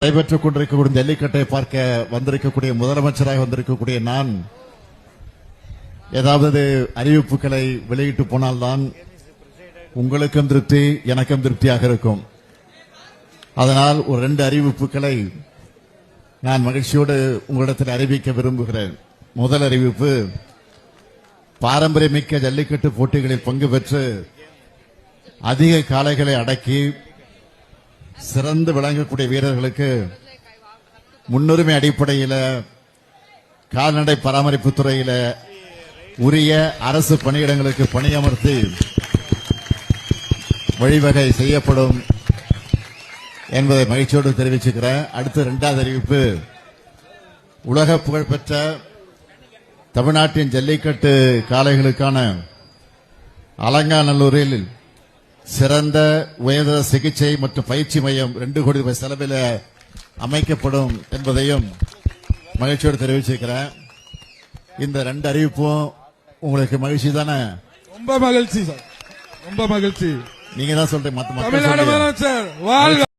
நடைபெற்றுக் கொண்டிருக்கக்கூடிய ஜல்லிக்கட்டை பார்க்க வந்திருக்கக்கூடிய முதலமைச்சராக வந்திருக்கக்கூடிய நான் ஏதாவது அறிவிப்புகளை வெளியிட்டு போனால்தான் உங்களுக்கும் திருப்தி எனக்கும் திருப்தியாக இருக்கும். அதனால் ஒரு 2 அறிவிப்புகளை நான் மகிழ்ச்சியோடு உங்களிடத்தில் அறிவிக்க விரும்புகிறேன். முதல் அறிவிப்பு, பாரம்பரியமிக்க ஜல்லிக்கட்டு போட்டிகளில் பங்கு பெற்று அதிக காளைகளை அடக்கி சிறந்து விளங்கக்கூடிய வீரர்களுக்கு முன்னுரிமை அடிப்படையில் கால்நடை பராமரிப்பு துறையில் உரிய அரசு பணியிடங்களுக்கு பணியமர்த்தி வழிவகை செய்யப்படும் என்பதை மகிழ்ச்சியோடு தெரிவிச்சுக்கிறேன். அடுத்து 2வது அறிவிப்பு, உலக புகழ்பெற்ற தமிழ்நாட்டின் ஜல்லிக்கட்டு காளைகளுக்கான அலங்காநல்லூரில் சிறந்த உயர்தர சிகிச்சை மற்றும் பயிற்சி மையம் 2 கோடி ரூபாய் செலவில் அமைக்கப்படும் என்பதையும் மகிழ்ச்சியோடு தெரிவிச்சிருக்கிறேன். இந்த 2 அறிவிப்பும் உங்களுக்கு மகிழ்ச்சி தானே? ரொம்ப மகிழ்ச்சி சார், ரொம்ப மகிழ்ச்சி. நீங்க தான் சொல்றீங்க.